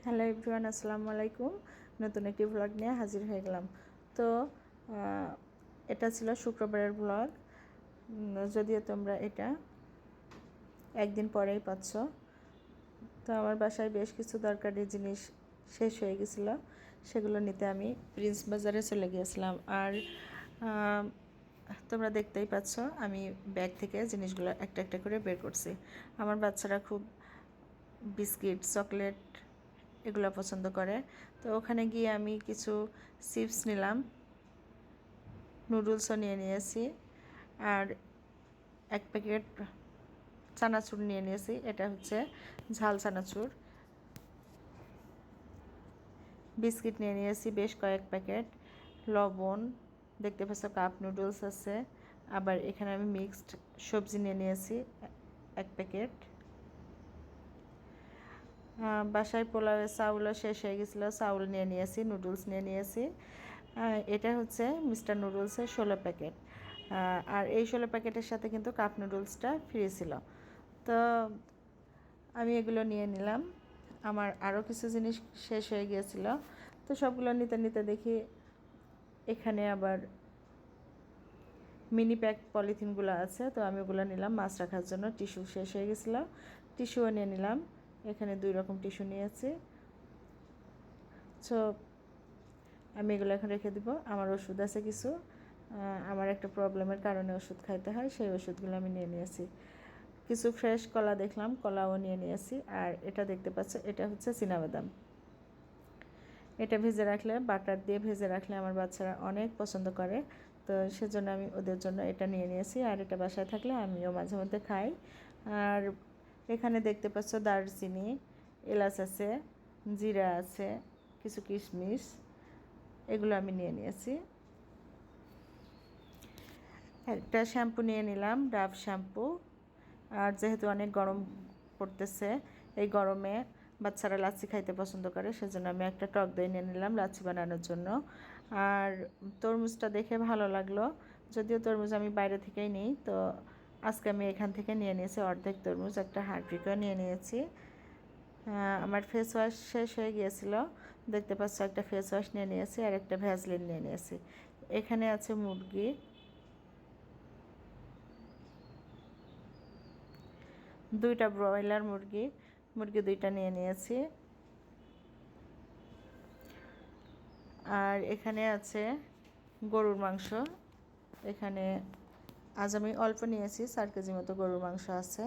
Hello everyone, আসসালামু আলাইকুম। নতুন একটি ব্লগ নিয়ে হাজির হয়ে গেলাম। তো এটা ছিল শুক্রবারের ব্লগ। যদিও তোমরা এটা একদিন পরেই পাচ্ছ। তো আমার বাসায় বেশ কিছু দরকারি জিনিস শেষ হয়ে গেছিলো, সেগুলো নিতে আমি প্রিন্স বাজারে চলে গিয়েছিলাম। আর তোমরা দেখতেই পাচ্ছ আমি ব্যাগ থেকে জিনিসগুলো একটা একটা করে বের করছি। আমার বাচ্চারা খুব বিস্কিট, চকলেট এগুলো পছন্দ করে। তো ওখানে গিয়ে আমি কিছু চিপস নিলাম, নুডলসও নিয়ে নিয়েছি, আর এক প্যাকেট চানাচুর নিয়ে নিয়েছি। এটা হচ্ছে ঝাল চানাচুর। বিস্কিট নিয়ে নিয়েছি বেশ কয়েক প্যাকেট, লবণ, দেখতে পাচ্ছ কাপ নুডলস আছে। আবার এখানে আমি মিক্সড সবজি নিয়ে নিয়েছি এক প্যাকেট। বাসায় পোলাওয়ের চাউলও শেষ হয়ে গেছিলো, চাউল নিয়ে নিয়েছি, নুডলস নিয়ে নিয়েছি। এটা হচ্ছে মিস্টার নুডলসের 16 প্যাকেট। আর এই 16 প্যাকেটের সাথে কিন্তু কাপ নুডলসটা ফ্রি ছিল। তো আমি এগুলো নিয়ে নিলাম। আমার আরও কিছু জিনিস শেষ হয়ে গিয়েছিল, তো সবগুলো নিতে নিতে দেখি এখানে আবার মিনি প্যাক পলিথিনগুলো আছে। তো আমি ওগুলো নিলাম মাছ রাখার জন্য। টিস্যু শেষ হয়ে গেছিলো, টিস্যুও নিয়ে নিলাম। এখানে 2 রকম টিস্যু নিয়েছি। সো আমি এগুলো এখন রেখে দিব। আমার ওষুধ আছে কিছু, আমার একটা প্রবলেমের কারণে ওষুধ খাইতে হয়, সেই ওষুধগুলো আমি নিয়ে নিয়েছি। কিছু ফ্রেশ কলা দেখলাম, কলাও নিয়ে নিয়েছি। আর এটা দেখতে পাচ্ছ, এটা হচ্ছে চীনাবাদাম। এটা ভেজে রাখলে, বাটার দিয়ে ভেজে রাখলে আমার বাচ্চারা অনেক পছন্দ করে। তো সেজন্য আমি ওদের জন্য এটা নিয়ে নিয়েছি। আর এটা বাসায় থাকলে আমিও মাঝে মধ্যে খাই। আর এখানে দেখতে পাচ্ছ দারচিনি, এলাচ আছে, জিরা আছে, কিছু কিশমিশ, এগুলো আমি নিয়ে নিয়েছি। একটা শ্যাম্পু নিয়ে নিলাম, ডাভ শ্যাম্পু। আর যেহেতু অনেক গরম পড়তেছে, এই গরমে বাচ্চারা লাচ্ছি খাইতে পছন্দ করে, সেজন্য আমি একটা টক দই নিয়ে নিলাম লাচ্ছি বানানোর জন্য। আর তরমুজটা দেখে ভালো লাগলো, যদিও তরমুজ আমি বাইরে থেকেই নিই, তো আজকে আমি এখান থেকে নিয়ে নিয়েছি অর্ধেক তরমুজ। একটা হারপিকও নিয়ে নিয়েছি। আমার ফেস ওয়াশ শেষ হয়ে গিয়েছিলো, দেখতে পাচ্ছ একটা ফেস ওয়াশ নিয়ে নিয়েছি, আর একটা ভ্যাসলিন নিয়ে নিয়েছি। এখানে আছে মুরগি, 2টা ব্রয়লার মুরগি, মুরগি 2টা নিয়ে নিয়েছি। আর এখানে আছে গরুর মাংস। এখানে আজ আমি অল্প নিয়েছি, 4 কেজি মতো গরুর মাংস আছে।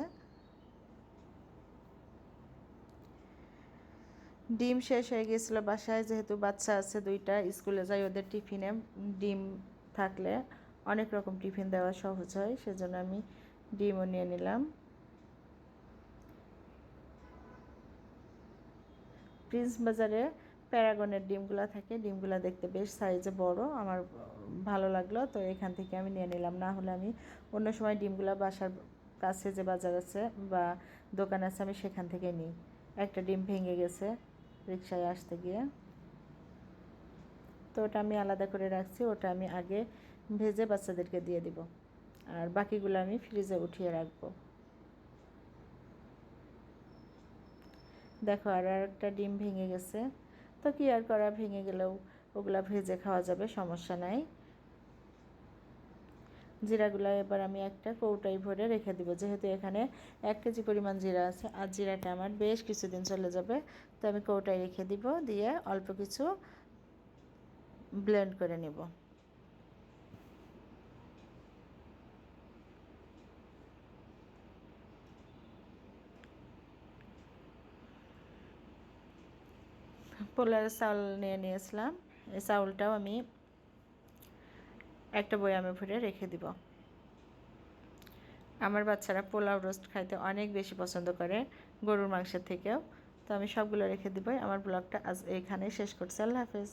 ডিম শেষ হয়ে গিয়েছিলো বাসায়, যেহেতু বাচ্চা আছে 2টা, স্কুলে যাই, ওদের টিফিনে ডিম থাকলে অনেক রকম টিফিন দেওয়া সহজ হয়, সেজন্য আমি ডিমও নিয়ে নিলাম। প্রিন্স বাজারে প্যারাগনের ডিমগুলো থাকে, ডিমগুলো দেখতে বেশ সাইজে বড়, আমার ভালো লাগলো, তো এখান থেকে আমি নিয়ে নিলাম। না হলে আমি অন্য সময় ডিমগুলো বাসার কাছে যে বাজার আছে বা দোকান আছে আমি সেখান থেকে নিই। একটা ডিম ভেঙে গেছে রিকশায় আসতে গিয়ে, তো ওটা আমি আলাদা করে রাখছি। ওটা আমি আগে ভেজে বাচ্চাদেরকে দিয়ে দিব, আর বাকিগুলো আমি ফ্রিজে উঠিয়ে রাখবো। দেখো আর একটা ডিম ভেঙে গেছে, তো কি আর করা, ভেঙে গেলেও ওগুলা ভেজে খাওয়া যাবে, সমস্যা নাই। জিরাগুলো এবার আমি একটা কৌটায় ভরে রেখে দিব, যেহেতু এখানে 1 কেজি পরিমাণ জিরা আছে, আর জিরাটা আমার বেশ কিছুদিন চলে যাবে। তো আমি কৌটায় রেখে দিব, দিয়ে অল্প কিছু ব্লেন্ড করে নেব। পোলাওয়ের চাউল নিয়ে নিয়েছিলাম, এই চাউলটাও আমি একটা বয়ামে ভরে রেখে দিব। আমার বাচ্চারা পোলাও রোস্ট খাইতে অনেক বেশি পছন্দ করে গরুর মাংসের থেকেও। তো আমি সবগুলো রেখে দিব। আমার ব্লগটা আজ এইখানেই শেষ করছি। আল্লাহ হাফেজ।